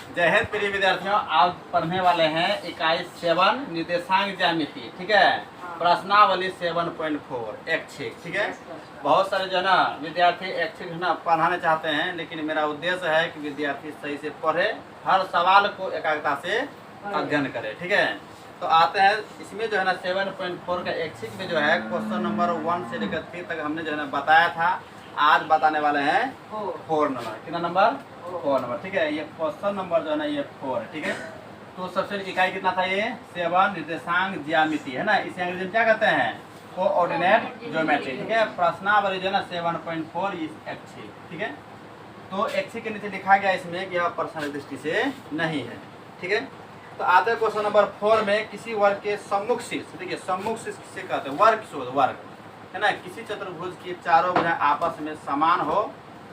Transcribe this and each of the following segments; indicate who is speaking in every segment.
Speaker 1: जय हिंद प्रिय विद्यार्थियों, आज पढ़ने वाले हैं इकाई 7 निर्देशांक ज्यामिति। ठीक है, प्रश्नावली 7.4 ऐच्छिक। ठीक है, बहुत सारे जो है ना विद्यार्थी ऐच्छिक है ना पढ़ाने चाहते हैं, लेकिन मेरा उद्देश्य है कि विद्यार्थी सही से पढ़े, हर सवाल को एकाग्रता से अध्ययन करे। ठीक है, तो आते हैं इसमें जो है ना 7.4 का ऐच्छिक में जो है क्वेश्चन नंबर 1 से लेकर 3 तक हमने जो है ना बताया था। आज बताने वाले हैं 4 नंबर। कितना नंबर? 4 नंबर। ठीक है, ये क्वेश्चन नंबर जो है ना ये 4 है। ठीक है, तो सबसे इकाई कितना था? ये 7 निर्देशांक ज्यामिति है ना। इसे अंग्रेजी में क्या कहते हैं? Coordinate geometry. ठीक है, प्रश्नावली जो है ना 7.4 इस ऐच्छिक। ठीक है, तो ऐच्छिक के नीचे लिखा गया इसमें कि यह प्रश्न दृष्टि से नहीं है। ठीक है, तो आते हैं क्वेश्चन नंबर 4 में। किसी वर्ग के सम्मुख शीर्ष, देखिए सम्मुख शीर्ष किसे कहते हैं? वर्ग शोध, वर्ग है ना। किसी चतुर्भुज की चारों भुजाएं आपस में समान हो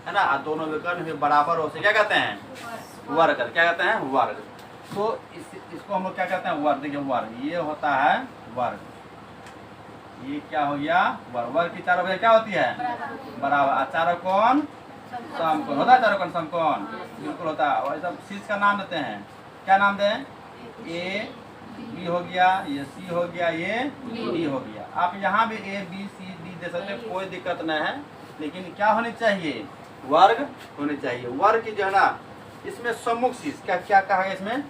Speaker 1: है ना, दोनों विकर्ण भी बराबर हो, से क्या कहते हैं? वर्ग। क्या कहते हैं? वर्ग। तो इसको हम लोग क्या कहते हैं? वर्ग। देखिए वर्ग ये होता है वर्ग, ये क्या हो गया? वर्ग। वर्ग की चारों भुजाएं क्या होती है? बराबर। चारों कोण समकोण होता है, चारों कोण समकोण बिल्कुल होता है। और सब शीर्ष का नाम देते हैं, क्या नाम दें? ए बी हो गया, ये सी हो गया, ये डी हो गया। आप यहाँ भी ए बी सी डी दे सकते हैं, कोई दिक्कत नहीं है, लेकिन क्या होनी चाहिए? वर्ग होनी चाहिए। वर्ग की जो है ना इसमें सम्मुख शीर्ष क्या क्या कहा है इसमें?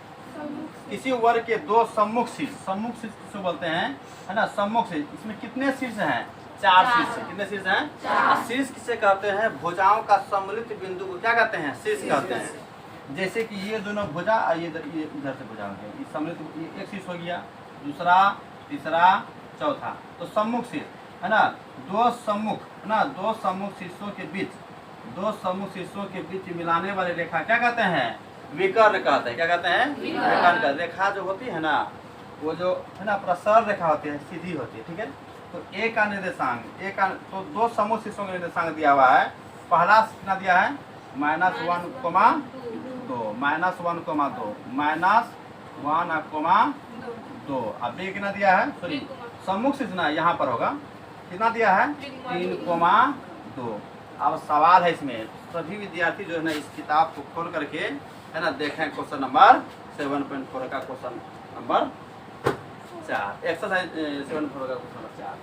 Speaker 1: किसी वर्ग के दो सम्मुख शीर्ष, सम्मुख शीर्ष किसको बोलते हैं? है ना, सम्मुख शीर्ष। इसमें कितने शीर्ष हैं? 4 शीर्ष। कितने शीर्ष हैं? शीर्ष किसे कहते हैं? भुजाओं का सम्मिलित बिंदु को क्या कहते हैं? शीर्ष कहते हैं। जैसे कि ये दोनों भुजा और ये इधर से भुजा हो गया, इस सम्मिलित एक शीर्ष हो गया, दूसरा, तीसरा, चौथा। तो सम्मुख शीर्ष है ना, दो सम्मुख है ना, दो सम्मुख शीर्षों के बीच, दो सम्मुख शीर्षों के बीच मिलाने वाली रेखा क्या कहते हैं? विकर्ण कहते हैं। क्या कहते हैं? विकर्ण का रेखा जो होती है ना, वो जो है ना प्रसर रेखा होती है, सीधी होती है। ठीक है, तो ए का निर्देशांक, ए का तो दो समूह शीर्षों का निर्देशांक दिया हुआ है। पहला कितना दिया है? -1, -2, -1, -1, -2। अब बी कितना दिया है? सॉरी, सम्मुख शीर्ष ना यहाँ पर होगा, कितना दिया है? 3,2। अब सवाल है इसमें, सभी विद्यार्थी जो है ना इस किताब को खोल करके है ना देखें क्वेश्चन नंबर 7.4 का क्वेश्चन नंबर 4, एक्सरसाइज 7.4 का क्वेश्चन नंबर 4।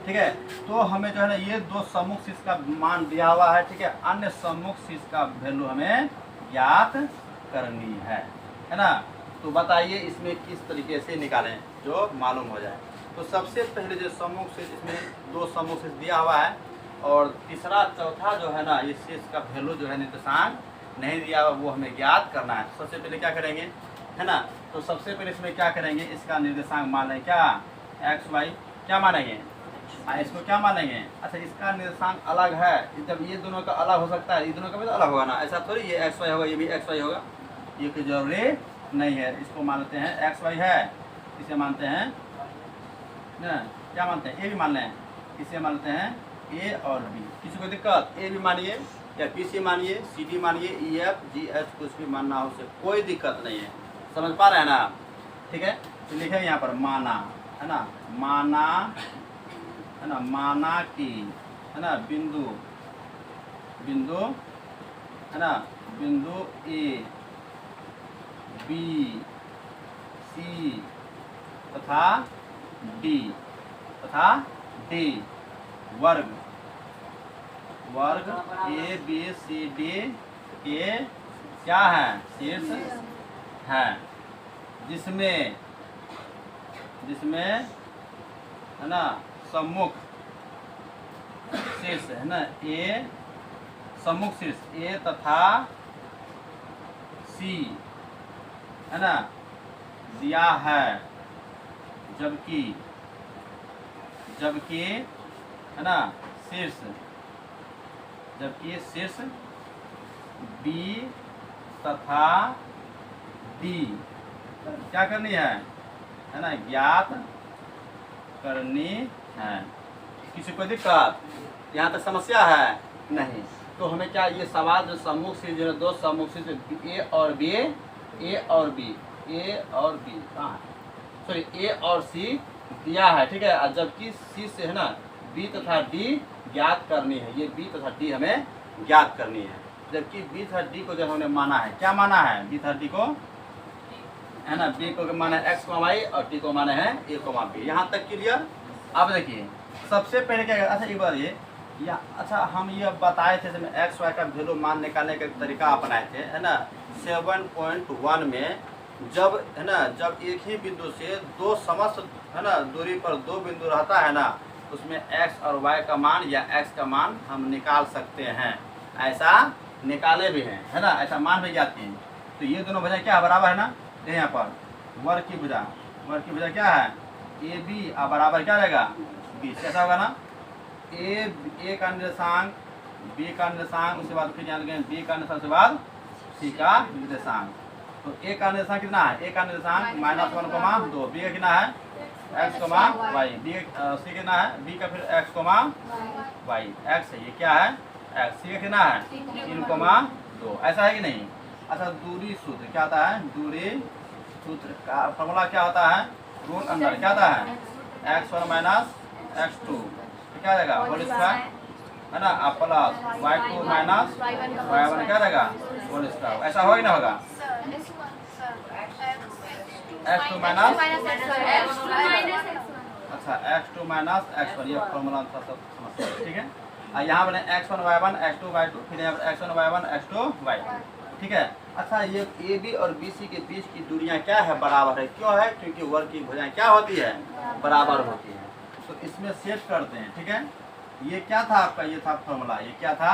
Speaker 1: ठीक है, तो हमें जो है ना ये दो सम्मुख शीर्ष का मान दिया हुआ है। ठीक है, अन्य सम्मुख शीर्ष का वैल्यू हमें ज्ञात करनी है ना। तो बताइए इसमें किस तरीके से निकालें जो मालूम हो जाए। तो सबसे पहले जो सम्मुख शीर्ष, इसमें दो सम्मुख शीर्ष दिया हुआ है, और तीसरा चौथा जो है ना ये शीर्ष का वैल्यू जो है निर्देशांक नहीं दिया हुआ, वो हमें ज्ञात करना है। सबसे पहले क्या करेंगे है ना, तो सबसे पहले इसमें क्या करेंगे? इसका निर्देशांक मानेंगे क्या? एक्स वाई क्या मानेंगे? इसको क्या मानेंगे? अच्छा, इसका निर्देशांक अलग है, जब ये दोनों का अलग हो सकता है, ये दोनों का भी तो अलग होगा ना। ऐसा थोड़ी ये एक्स वाई होगा, ये भी एक्स वाई होगा, ये कोई जरूरी नहीं है। इसको मानते हैं एक्स वाई है, इसे मानते हैं ना, क्या मानते हैं? ए भी मान लें, इसे मानते हैं ए और बी। किसी को दिक्कत? ए भी मानिए या बी सी मानिए, सी डी मानिए, ई एफ जी एच कुछ भी मानना हो, उससे कोई दिक्कत नहीं है। समझ पा रहे हैं ना? ठीक है, तो लिखे यहाँ पर माना है ना, माना है ना, माना की है ना बिंदु, बिंदु है ना, बिंदु ए बी सी तथा डी वर्ग, वर्ग ए बी सी डी के क्या है? शीर्ष है, जिसमें है ना सम्मुख शीर्ष है ना, ए सम्मुख शीर्ष ए तथा सी है ना दिया है, जबकि है ना शीर्ष, जबकि शीर्ष बी तथा डी क्या करनी है ना ज्ञात करनी है। किसी को दिक्कत? यहाँ तक समस्या है नहीं? तो हमें क्या ये सवाल जो सम्मुख शीर्ष जो है, दो सम्मुख शीर्ष ए और बी, ए और बी कहाँ है? सॉरी, ए और सी दिया है। ठीक है, जबकि सी से है ना बी तथा डी ज्ञात करनी है, ये बी तथा डी हमें ज्ञात करनी है। जबकि बी था डी को जब हमने माना है, क्या माना है, बी था डी को है ना, बी को माना है एक्स वाई और डी को माना है ए बी। यहाँ तक क्लियर। अब देखिए सबसे पहले क्या, अच्छा एक बार ये या अच्छा हम ये बताए थे इसमें एक्स वाई का वैल्यू मान निकालने का तरीका अपनाए थे, है ना 7.1 में जब है ना, जब एक ही बिंदु से दो समस्त है ना दूरी पर दो बिंदु रहता है ना, उसमें एक्स और वाई का मान या एक्स का मान हम निकाल सकते हैं, ऐसा निकाले भी हैं, है ना, ऐसा मान भी जाती हैं। तो ये दोनों भुजा क्या बराबर है ना, देखिए यहाँ पर वर्ग की भुजा क्या है, ए बी और बराबर क्या रहेगा बी। कैसा होगा ना, ए का निर्देशांक, बी का निर्देशांक, उसके बाद फिर यहाँ बी का निर्देशांक, उसके बाद सी का निर्देशांक। तो ए का निर्देशांक कितना है, ए का निर्देशांक -1,2, बी का कितना है x, y, बी सी कितना है, बी का फिर x, y, x है, ये क्या है x, सी का कितना है 3,2, ऐसा है कि नहीं। अच्छा दूरी सूत्र क्या आता है, दूरी सूत्र का फॉर्मूला क्या होता है, रूट अंडर क्या आता है x1 - x2 क्या रहेगा होल स्क्वायर, है ना, प्लस y2 - y1 क्या रहेगा होल स्क्वायर। ऐसा होगा कि ना होगा, x2 अच्छा x2 - x1, ये फॉर्मूला सब समझते हैं, ठीक है। और यहाँ बने x1 y1 x2 y2, फिर यहाँ पर x1 y1 x2 y2, ठीक है। अच्छा ये ए बी और बी सी के बीच की दूरियां क्या है, बराबर है, क्यों है, क्योंकि वर्ग की भुजाएं क्या होती है, बराबर होती है। तो इसमें सेट करते हैं, ठीक है। ये क्या था आपका, ये था फॉर्मूला, ये क्या था,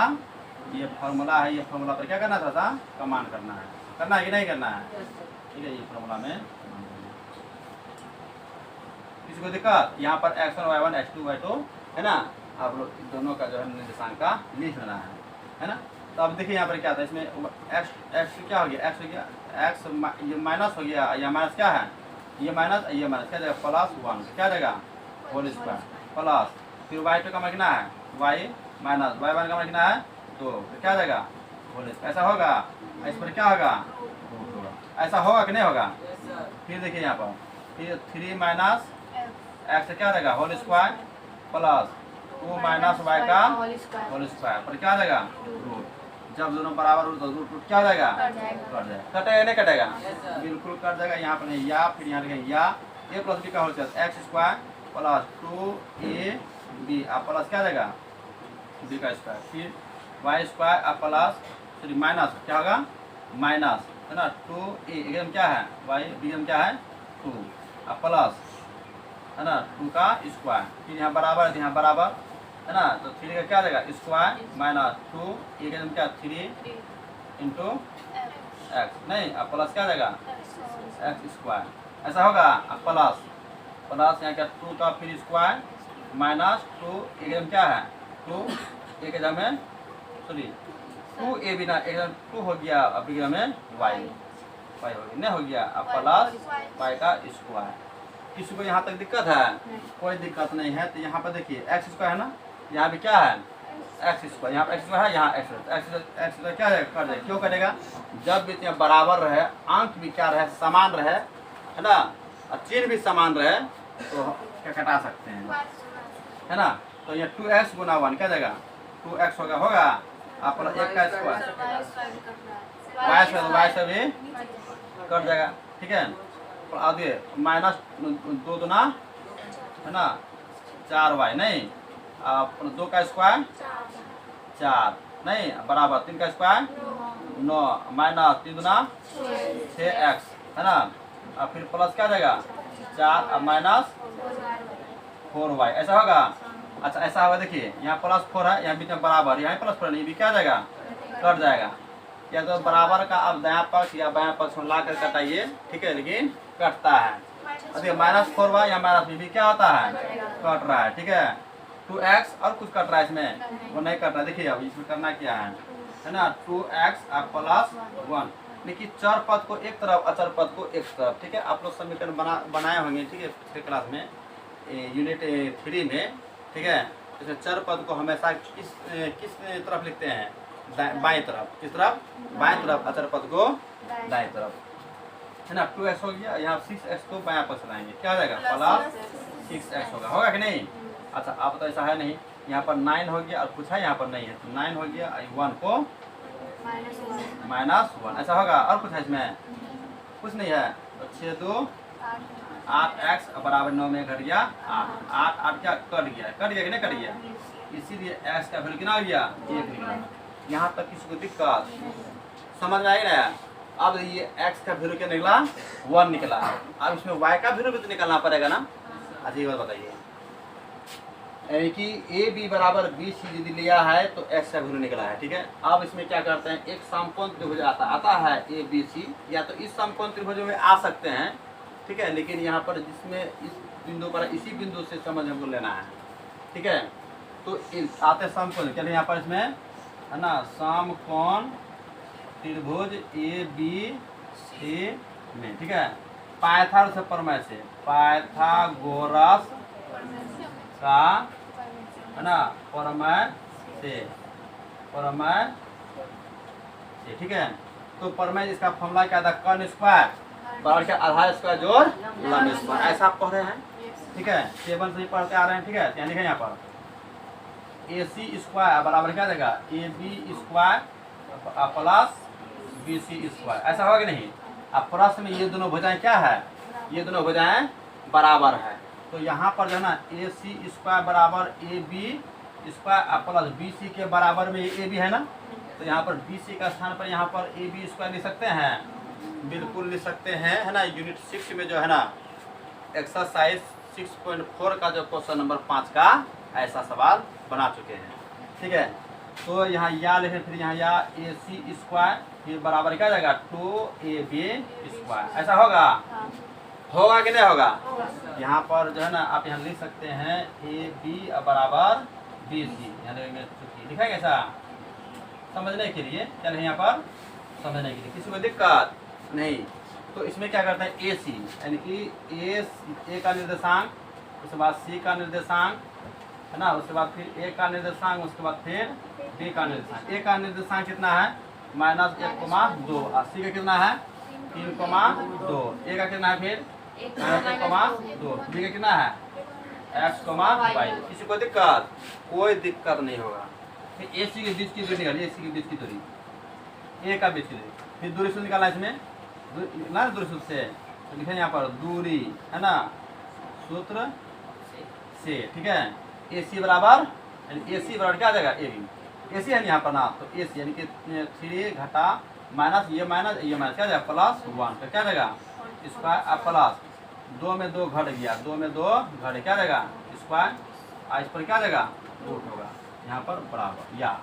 Speaker 1: ये फॉर्मूला है, ये फॉर्मूला पर क्या करना था कमान करना है कि नहीं करना है, ठीक है। ये फॉर्मूला में किसी को दिक्कत, यहाँ पर x1 y1 x2 y2 है ना, आप लोग दोनों का जो है निर्देशांक का लिख लेना है ना। तो अब देखिए यहाँ पर क्या था, इसमें x क्या हो गया, x हो गया, x ये माइनस हो गया, या माइनस क्या है, ये माइनस क्या जाएगा +1, क्या जाएगा होल स्क्वायर प्लस, फिर y2 का मान कितना है y माइनस y1 का मान कितना है 2, तो क्या जाएगा होल स्क्वायर। ऐसा होगा, इस पर क्या होगा रूट होगा, ऐसा होगा कि नहीं होगा। फिर देखिए यहाँ पर फिर 3 - x क्या रहेगा होल स्क्वायर प्लस 2 - y का होल स्क्वायर पर क्या जाएगा रूट। जब दोनों बराबर हो तो रूट क्या जाएगा, कट जाएगा, कटेगा नहीं कटेगा, बिल्कुल कट जाएगा। यहाँ पर या फिर यहाँ लिखेंगे या a + b का whole square x² plus 2ab plus क्या जाएगा b का स्क्वायर, फिर y² प्लस माइनस क्या होगा माइनस, है ना 2a एकदम क्या है y, b एकदम क्या है 2 प्लस, है ना 2 का स्क्वायर, फिर यहाँ बराबर यहाँ बराबर, है ना, तो 3 का क्या जाएगा स्क्वायर माइनस 2 एकदम क्या 3 इंटू एक्स, नहीं प्लस क्या जाएगा x², ऐसा होगा प्लस यहाँ क्या 2 का फिर स्क्वायर माइनस 2 एकदम क्या है 2 एकदम में 2ab ना एकदम 2 हो गया, अब एकदम में y हो गया नहीं हो गया, अब प्लस y का स्क्वायर। किसी को यहाँ तक दिक्कत है, कोई दिक्कत नहीं है। तो यहाँ पर देखिए x² है ना, यहाँ भी क्या है x², यहाँ पर x² है, यहाँ x² क्या है कर जाएगा, क्यों करेगा, जब भी बराबर रहे, अंक भी क्या रहे समान रहे, है ना, और चिन्ह भी समान रहे तो क्या कटा सकते हैं, है ना। तो ये 2x गुना 1 क्या जाएगा 2x होगा आप 1 का स्क्वायर y से भी कट जाएगा, ठीक है। और आगे माइनस 2 दूना है ना 4y नहीं, 2 का स्क्वायर 4 नहीं बराबर 3 का स्क्वायर 9 माइनस 3 दूना 6x, है ना, और फिर प्लस क्या जाएगा 4 और माइनस 4y, ऐसा होगा। अच्छा ऐसा होगा, देखिए यहाँ +4 है, यहाँ बीच में बराबर, यहाँ +4 नहीं, भी क्या जाएगा कट जाएगा, या तो बराबर का आप दायां पक्ष या बायां पक्ष में ला कर कटाइए, ठीक है, लेकिन कटता है। देखिए -4y या -b भी क्या होता है कट रहा है, ठीक है। 2x और कुछ कट रहा है इसमें, वो नहीं कट रहा है। देखिए अब इसमें करना क्या है ना 2x और +1, लेकिन चर पद को एक तरफ अचर पद को एक तरफ, ठीक है। आप लोग समीकरण बनाए होंगे, ठीक है, पिछले क्लास में यूनिट 3 में, ठीक है। जैसे चर पद को हमेशा किस तरफ लिखते हैं बाएं तरफ, किस तरफ बाएं तरफ, अचर पद को दाएं तरफ, है ना। 2x हो गया, यहाँ 6x को बायां पक्ष लाएंगे, क्या हो जाएगा +6x होगा कि नहीं। अच्छा अब तो ऐसा है नहीं, यहाँ पर 9 हो गया और कुछ है यहाँ पर नहीं है, तो 9 हो गया, 1 को -1 ऐसा होगा। और कुछ है इसमें? कुछ नहीं है। तो 6 2 8 x बराबर 9 में घट गया 8 8 8 क्या कट गया कि नहीं कट गया, इसीलिए x का वैल्यू कितना हो गया 1 निकला। यहाँ तक किसी को दिक्कत समझ में आई ना? अब ये x का वैल्यू क्या निकला 1 निकला। अब इसमें y का वैल्यू भी तो निकालना पड़ेगा ना। अच्छा ये बात बताइए, यानी कि ए बी बराबर बी सी यदि लिया है तो x का वैल्यू निकला है, ठीक है। अब इसमें क्या करते हैं, एक समकोण त्रिभुज आता है ए बी सी, या तो इस समकोण त्रिभुज में आ सकते हैं, ठीक है। लेकिन यहाँ पर जिसमें इस बिंदु पर इसी बिंदु से समझ हमको लेना है, ठीक है। तो आते समकोण, चलिए यहाँ पर इसमें है ना समकोण त्रिभुज ए बी सी में, ठीक है। पाइथागोरस से प्रमेय से, पाइथागोरस का है ना प्रमेय से, ठीक है। तो प्रमेय इसका फॉर्मूला क्या था, कर्ण स्क्वायर बराबर क्या आधार स्क्वायर जोड़ लंब स्क्वायर, ऐसा आप पढ़ रहे हैं, ठीक है। 7 से ही पढ़ते आ रहे हैं, ठीक है। यानी कि यहाँ पर ए सी स्क्वायर बराबर क्या देगा A B square plus B C square, ऐसा होगा कि नहीं। अब प्रश्न में ये दोनों भुजाएं क्या है, ये दोनों भुजाएं बराबर है। तो यहाँ पर जो है ना ए सी स्क्वायर बराबर A B square plus B C के बराबर में ये ए बी है ना, तो यहाँ पर बी सी का स्थान पर यहाँ पर ए बी स्क्वायर लिख सकते हैं, बिल्कुल लिख सकते हैं, है ना। यूनिट 6 में जो है ना एक्सरसाइज 6.4 का जो क्वेश्चन नंबर 5 का ऐसा सवाल बना चुके हैं, ठीक है। तो यहाँ या लिखे, फिर यहाँ या ए सी स्क्वायर फिर बराबर क्या जाएगा 2ab स्क्वायर, ऐसा होगा। होगा कि नहीं होगा। यहाँ पर जो है ना आप यहाँ लिख सकते हैं ए बी बराबर बी सी, यहाँ लिखा है कैसा समझने के लिए, चलिए यहाँ पर समझने के लिए किसी को दिक्कत नहीं। तो इसमें क्या करते हैं ए सी, यानी कि ए का निर्देशांक, उसके बाद सी का निर्देशांक, है ना, उसके बाद फिर ए का निर्देशांक, उसके बाद फिर बी का निर्देशांक। ए का निर्देशांक कितना है -1,2, और सी का कितना है 3,2, ए का कितना है फिर -1,2, बी का कितना है x,y। किसी को दिक्कत, कोई दिक्कत नहीं होगा। फिर ए सी के बीच की दूरी निकालिए, ए सी के बीच की दूरी, ए का बीच की दूरी, फिर दूरी सूत्र निकालना इसमें ना, दूरी सूत्र से तो लिखे यहाँ पर दूरी, है ना, सूत्र से, ठीक है। ए सी बराबर, ए सी बराबर क्या आ जाएगा ए बी, ए सी है यहाँ पर ना, तो ए सी यानी कि 3 घटा माइनस ये माइनस क्या जाएगा +1, तो क्या जाएगा स्क्वायर प्लस 2 में 2 घट गया, 2 में 2 घट क्या जाएगा स्क्वायर, इस पर क्या जाएगा रूट होगा, यहाँ पर बराबर, या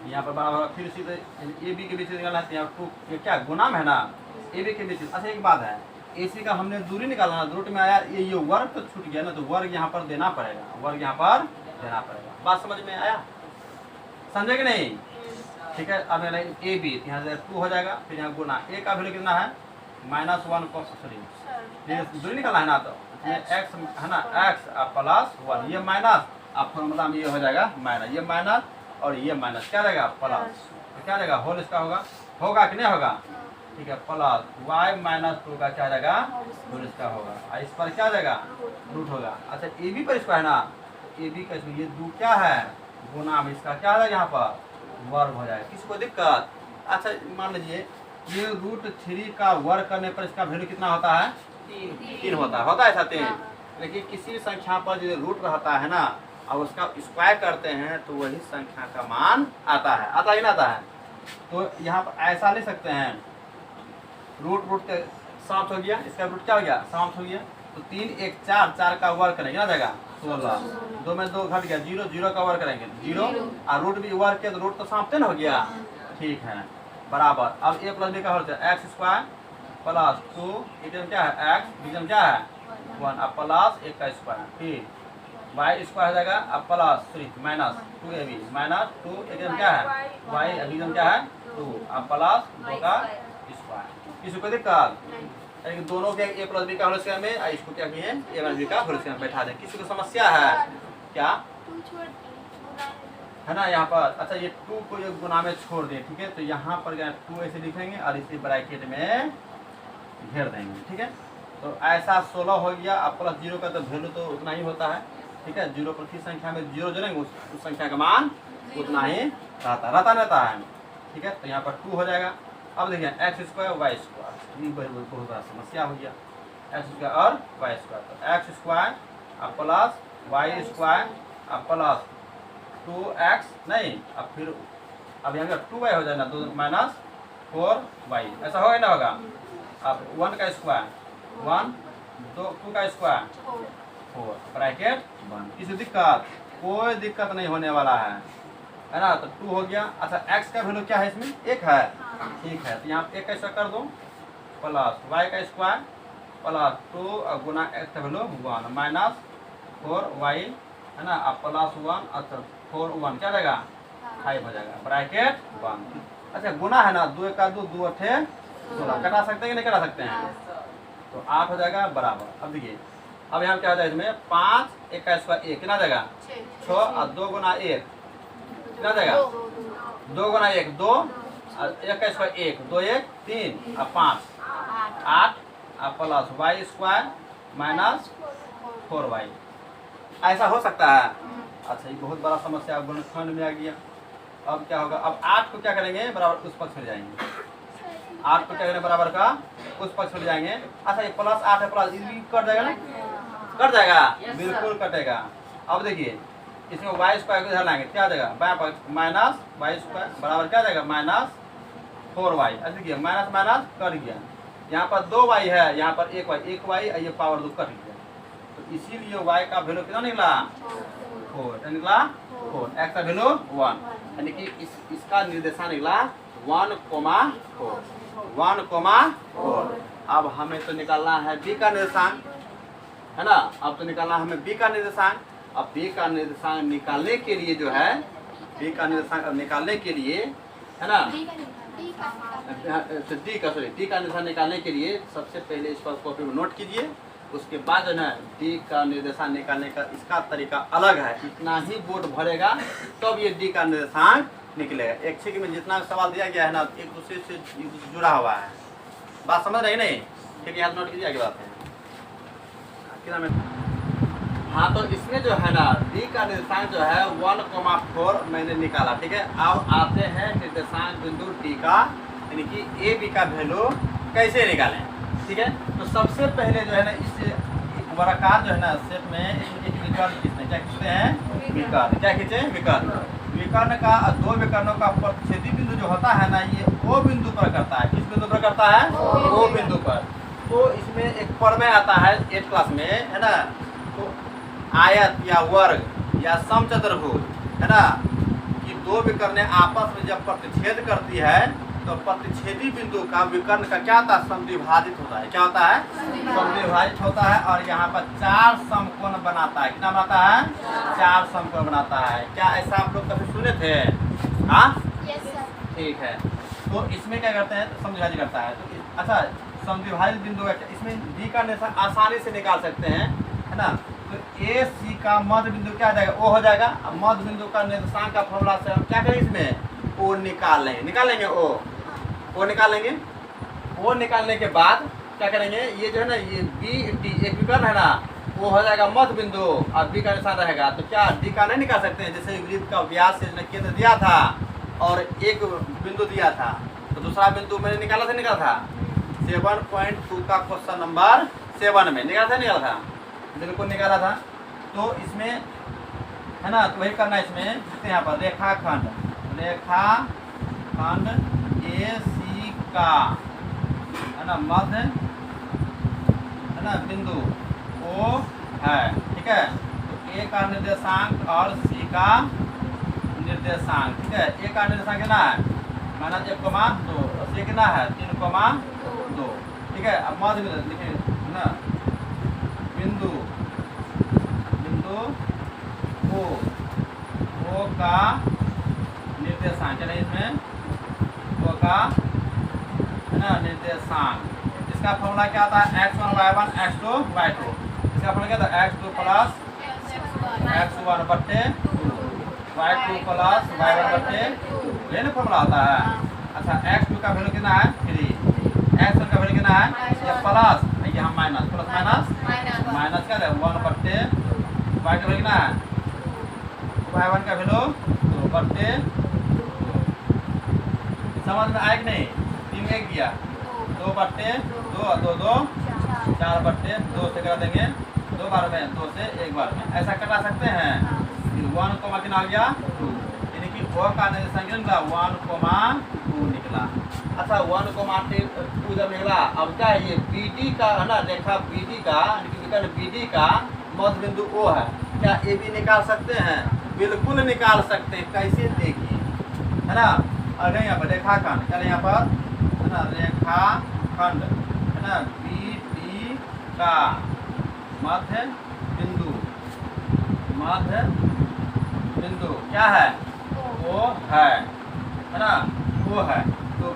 Speaker 1: यहाँ पर बराबर, फिर सीधे ए बी के बीच निकालना है, यहाँ 2 क्या गुना में है ना ए बी के बीच। अच्छा एक बात है, ए सी का हमने दूरी निकालना है, रूट में आया ये वर्ग तो छूट गया ना, तो वर्ग यहाँ पर देना पड़ेगा, वर्ग यहाँ पर देना पड़ेगा। बात समझ में आया, समझे कि नहीं, ठीक है। अब ए बी यहाँ से 2 हो जाएगा, फिर यहाँ गुना, ए का वैल्यू कितना है -1 cos 3, दूरी निकालना है ना, तो x है ना x +1, ये माइनस, अब फॉर्मूला में ये हो जाएगा माइनस, ये माइनस और ये माइनस क्या रहेगा प्लस, तो क्या रहेगा होल इसका होगा कि नहीं होगा, ठीक है। प्लस y - 2 का क्या रहेगा होल इसका होगा, और इस पर क्या रहेगा रूट होगा। अच्छा ए बी पर इसका है ना, ए बी का ये 2 क्या है गुना में इसका क्या है यहाँ पर वर्ग हो जाएगा। किसी को दिक्कत। अच्छा मान लीजिए ये √3 का वर्ग करने पर इसका वैल्यू कितना होता है 3 होता है ऐसा 3। लेकिन किसी संख्या पर जो रूट रहता है ना और उसका स्क्वायर करते हैं तो वही संख्या का मान आता ही ना आता है। तो यहाँ पर ऐसा ले सकते हैं, रूट के समाप्त हो गया, इसका रूट क्या हो गया समाप्त हो गया, तो 3 1 4 का वर्ग करेंगे ना जाएगा 16, 2 में 2 घट गया 0 0 का वर्ग करेंगे 0, और रूट भी वर्ग किया तो रूट तो समाप्त न हो गया, ठीक है बराबर। अब a + b का होता है x² + 2 इधर क्या है x, इधर क्या है 1, अब प्लस 1 का स्क्वायर, फिर y² हो जाएगा, अब प्लस -2ab -2 इधर क्या है y, इधर क्या है 2, अब प्लस 2 का स्क्वायर। किसी को दिक्कत, दोनों के a + b का होल स्क्वायर में इसको क्या किए a - b का होल स्क्वायर बैठा दें। किसी को समस्या है क्या है ना यहाँ पर। अच्छा ये 2 को ये गुना में छोड़ दें, ठीक है। तो यहाँ पर 2 ऐसे लिखेंगे और इसी ब्रैकेट में घेर देंगे, ठीक है। तो ऐसा 16 हो गया, अब +0 का तो वैल्यू तो उतना ही होता है, ठीक है। 0 प्रति संख्या में 0 जोड़ेंगे उस संख्या का मान उतना ही रहता है। ठीक है। तो यहाँ पर 2 हो जाएगा। अब देखिए एक्स स्क्वायर वाई स्क्वायर, ये बहुत बड़ा समस्या हो गया। एक्स स्क्वायर और वाई स्क्वायर, तो एक्स स्क्वायर अब प्लस वाई स्क्वायर अब प्लस 2x नहीं, अब फिर अब यहाँ 2y हो जाएगा, 2 माइनस 4y, ऐसा होगा ना होगा। अब 1 का स्क्वायर 1, 2 का स्क्वायर 4 ब्रैकेट 1। किसी दिक्कत, कोई दिक्कत नहीं होने वाला है ना। तो 2 हो गया। अच्छा x का वैल्यू क्या है इसमें, 1 है, ठीक है। तो यहाँ 1 का स्क्वायर कर दो प्लस y का स्क्वायर प्लस 2 गुना x का वैल्यू 1 माइनस 4y है ना, अब प्लस 1, अच्छा 4 1 क्या रहेगा 5 हो जाएगा ब्रैकेट 1। अच्छा गुना है ना, 2 का 2 2 अठे 16, कटा सकते हैं कि नहीं कटा सकते हैं, तो 8 हो जाएगा बराबर। अब देखिए अब यहाँ क्या हो जाएगा इसमें 5 1 का स्क्वायर 1 कितना जाएगा 6 और 2 गुना 1 कितना जाएगा 2 गुना 1 2 और 1 का स्क्वायर 1 2 1 3 और 5 8 और plus Y square minus 4y, ऐसा हो सकता है। अच्छा ये बहुत बड़ा समस्या गुणनखंड में आ गया। अब क्या होगा, अब 8 को क्या करेंगे बराबर उस पक्ष में जाएंगे, 8 को क्या करेंगे बराबर का उस पक्ष में जाएंगे। अच्छा ये प्लस 8 है, प्लस ये कट जाएगा ना, कट जाएगा बिल्कुल कटेगा। अब देखिए इसमें वाई स्क्वायर को इधर लाएंगे, क्या आ जाएगा बाएं पक्ष माइनस वाई स्क्वायर बराबर क्या आ जाएगा माइनस 4y। अच्छा देखिए माइनस माइनस कट गया, यहाँ पर 2y है, यहाँ पर 1y और ये पावर 2 कट गया। तो इसीलिए y का वैल्यू कितना निकला 4 निकला 4, x का वैल्यू 1, यानी कि इसका निर्देशांक निकला 1,4 1,4। अब हमें तो निकालना है b का निर्देशांक है ना, अब तो निकालना है हमें b का निर्देशांक। अब b का निर्देशांक निकालने के लिए जो है b का निर्देशांक निकालने के लिए है ना, डी का निर्देशांक निकालने के लिए सबसे पहले इस पर कॉपी में नोट कीजिए। उसके बाद जो है डी का निर्देशांक निकालने का इसका तरीका अलग है, इतना ही बोर्ड भरेगा तब ये डी का निर्देशांक निकलेगा। एक छिक में जितना सवाल दिया गया है ना एक दूसरे से जुड़ा हुआ है, बात समझ रही नहीं, ठीक है यहाँ नोट कीजिए आगे बात है। हाँ तो इसमें जो है ना डी का निर्देशांक जो है 1,4 मैंने निकाला, ठीक है। अब आते हैं निर्देशांक बिंदु डी का, यानी कि ए बी का वैल्यू कैसे निकालें, ठीक है। तो सबसे पहले जो है ना इस वर्गाकार जो है ना सेट में एक विकर्ण खींचते हैं, क्या खींचते हैं विकर्ण, क्या खींचे विकर्ण। विकर्ण का 2 विकर्णों का प्रतिच्छेदी बिंदु जो होता है ना ये ओ बिंदु पर करता है, किस बिंदु पर करता है ओ बिंदु पर। तो इसमें एक प्रमेय आता है 8th क्लास में है ना, तो आयत या वर्ग या समचतुर्भुज है ना कि 2 विकर्ण आपस में जब प्रतिच्छेद करती है तो प्रतिच्छेदी बिंदु का विकर्ण का क्या होता है समद्विभाजित होता है, क्या होता है समद्विभाजित होता है और यहाँ पर 4 समकोण बनाता है। कितना बनाता है 4 समकोण बनाता है। क्या ऐसा आप लोग कभी सुने थे, हाँ ठीक है। तो इसमें क्या करते हैं समद्विभाजित करता है। तो अच्छा समद्विभाजित बिंदु का इसमें डी का निर्देशांक आसानी से निकाल सकते हैं है ना। तो ए सी का मध्य बिंदु क्या आ जाएगा ओ हो जाएगा। अब मध्य बिंदु का निर्देशांक का फॉर्मूला से हम क्या करेंगे इसमें ओ निकाल लेंगे ओ निकाल लेंगे। ओ निकालने के बाद क्या करेंगे ये जो है ना ये बी डी एक विकर्ण है ना वो हो जाएगा मध्य बिंदु और बी का निशान रहेगा। तो क्या डी का नहीं निकाल सकते हैं, जैसे वृत्त का व्यास से केंद्र दिया था और एक बिंदु दिया था तो दूसरा बिंदु मैंने निकाला था 7.2 का क्वेश्चन नंबर 7 में निकाला था बिल्कुल निकाला था। तो इसमें है ना तो वही करना है इसमें यहाँ पर रेखाखंड ए सी का है ना मध्य है ना बिंदु ओ है, ठीक है। तो ए का निर्देशांक और सी का निर्देशांक, ठीक है। ए का निर्देशांक कितना है -1,2 और सी कितना है 3,2, ठीक है। अब मध्य बिंदु लिखिए है ना बिंदु ओ का निर्देशांक है ना इसमें ओ का है ना निर्देशांक। इसका फॉर्मूला क्या आता है x1 y1 x2 y2। इसका फॉर्मूला क्या था x2 प्लस x1 बट्टे 2 y2 प्लस y1 बट्टे 2, ये ना फॉर्मूला होता है। अच्छा x2 का वैल्यू कितना है 3, x1 का वैल्यू कितना है ये प्लस यहाँ माइनस माइनस क्या है 1 बट्टे y का वैल्यू कितना है y1 का वैल्यू 2 बट्टे समझ में आए कि नहीं? 3 में 1 गया, 2 बट्टे 2 2 2 4 बट्टे 2 से करा देंगे 2 बार में, 2 से 1 बार में, ऐसा कटा सकते हैं। 1 कोमा कितना हो गया 2, यानी कि ओ का निर्देशांक निकला 1,2 निकला। अच्छा 1,2 जब निकला, अब क्या है ये BD का है ना, रेखा BD का BD का मध्य बिंदु O है, क्या AB निकाल सकते हैं? बिल्कुल निकाल सकते हैं। कैसे देखिए, है ना, अगर यहाँ पर रेखाखंड क्या यहाँ पर है ना, रेखाखंड है ना BD का मध्य बिंदु क्या है? O है ना, O है। तो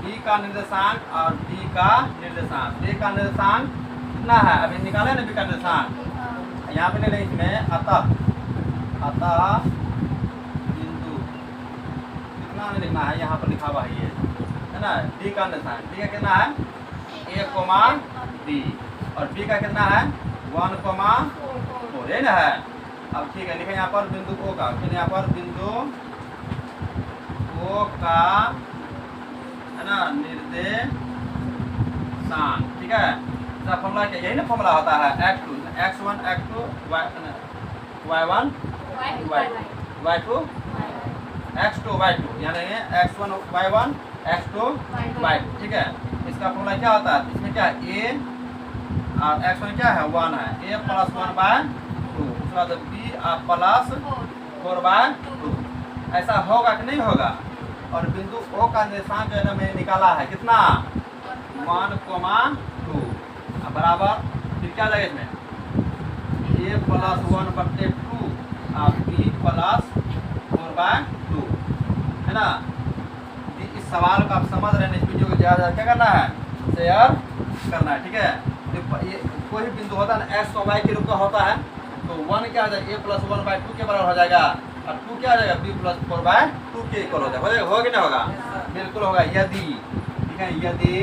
Speaker 1: B का निर्देशांक और D का निर्देशांक, D का निर्देशांक कितना है? अभी निकाले ना B का निर्देशांक, यहाँ पे ले लें इसमें अतः बिंदु कितना लिखना है, यहाँ पर लिखा हुआ है ना, D का निर्देशांक, D का कितना है? A, D, और B का कितना है? 1,4 है ना है। अब ठीक है, लिखे यहाँ पर बिंदु O का, फिर यहाँ पर बिंदु O का है ना निर्देशांक, ठीक है। फॉर्मूला क्या, यही ना फॉर्मूला होता है, x1 x2 y1 y2 x2 y2, यानी x1 y1 x2 y2, ठीक है। इसका फॉर्मूला क्या होता है? इसमें क्या है? a और x1 क्या है? 1 है, a प्लस 1/2, उसके बाद b प्लस 4/2, ऐसा होगा कि नहीं होगा? और बिंदु O का निर्देशांक जो है ना मैंने निकाला है, कितना? 1,2 बराबर, फिर क्या जाएगा इसमें? a प्लस 1/2 और b प्लस 4/2, है ना। इस सवाल को आप समझ रहे हैं, इस वीडियो को ज़्यादा क्या करना है? शेयर करना है, ठीक है। ये कोई भी बिंदु होता है ना x और y के रूप का होता है, तो 1 क्या हो जाएगा? a प्लस 1/2 के बराबर हो जाएगा, और 2 क्या हो जाएगा? b प्लस 4/2 के इक्वल हो जाएगा। होगा कि नहीं होगा? बिल्कुल होगा। यदि, ठीक है, यदि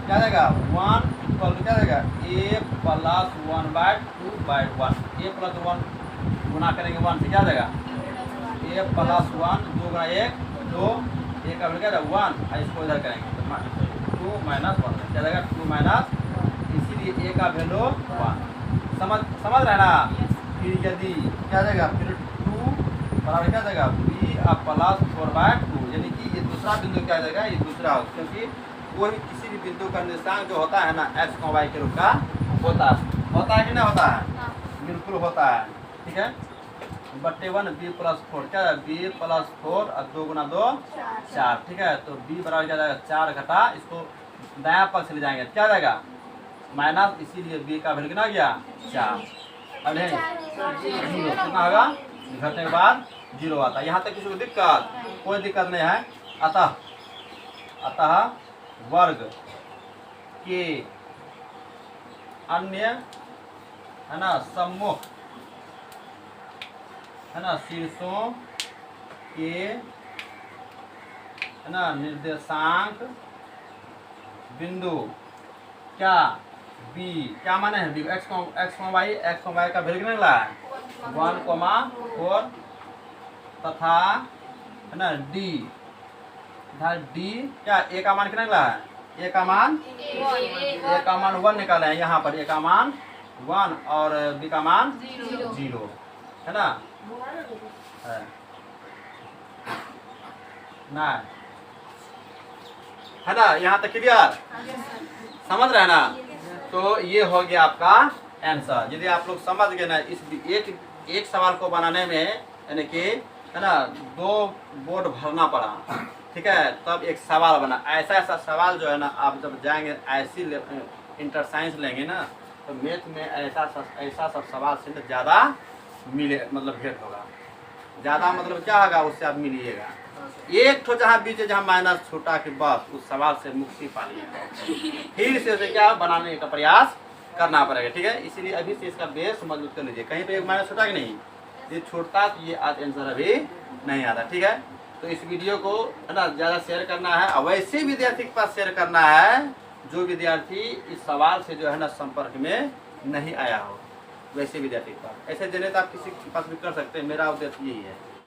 Speaker 1: क्या जाएगा? 1 इक्वल क्या जाएगा? a प्लस 1/2/1, a प्लस 1 गुना करेंगे 1 से, क्या जाएगा? a प्लस 1 2 गुना 1 2, a का क्या जाएगा? 1, इसको इधर करेंगे तो 2 माइनस 1 क्या जाएगा? 2 माइनस, इसीलिए a का वैल्यू 1। समझ रहे ना? फिर यदि क्या जाएगा? फिर 2 बराबर क्या जाएगा? b प्लस 4/2, यानी कि ये दूसरा बिंदु क्या जाएगा? ये दूसरा, क्योंकि कोई किसी भी बिंदु का निर्देशांक जो होता है ना x और y के रूप का होता है कि नहीं होता है? बिल्कुल होता है, ठीक है। बट्टे 1 b प्लस 4 क्या है? b प्लस 4 और 2 गुना 2 4, ठीक है। तो b बराबर क्या जाएगा? 4 घटा, इसको दायां पक्ष ले जाएंगे, क्या जाएगा? माइनस, इसीलिए b का वैल्यू कितना गया? 4। अब जीरो कितना होगा? घटने के बाद 0 आता है। यहाँ तक किसी को दिक्कत? कोई दिक्कत नहीं है। अतः वर्ग के अन्य है ना सम्मुख है ना शीर्षों के है ना निर्देशांक बिंदु क्या b, क्या माने है? x y का वैल्यू कितना निकला है? 1,4 तथा है ना d क्या a का मान कितना निकला है? a का मान 1 निकाले हैं यहाँ पर, a का मान 1 और b का मान 0, है ना। है ना, यहाँ तक क्लियर? समझ रहे हैं ना? तो ये हो गया आपका आंसर। यदि आप लोग समझ गए ना, इस एक सवाल को बनाने में यानी कि है ना 2 बोर्ड भरना पड़ा, ठीक है, तब एक सवाल बना। ऐसा सवाल जो है ना, आप जब जाएंगे ऐसी इंटर साइंस लेंगे ना, तो मैथ में ऐसा सब सवाल से ज़्यादा मिले, मतलब भेंट होगा ज़्यादा, मतलब क्या होगा? उससे आप मिलिएगा। एक ठो जहाँ बीच जहाँ माइनस छूटा कि बस उस सवाल से मुक्ति पा लिएगा, फिर से उसे क्या बनाने का प्रयास करना पड़ेगा, ठीक है। इसीलिए अभी से इसका बेस मजबूत कर लीजिए। कहीं पे एक माइनस छूटा कि नहीं, ये छूटता तो ये आज आंसर अभी नहीं आता, ठीक है। तो इस वीडियो को है ना ज़्यादा शेयर करना है, और वैसे विद्यार्थी के पास शेयर करना है जो विद्यार्थी इस सवाल से जो है ना संपर्क में नहीं आया हो, वैसे विद्यार्थी के पास। ऐसे देने तो आप किसी के पास भी कर सकते हैं, मेरा उद्देश्य यही है।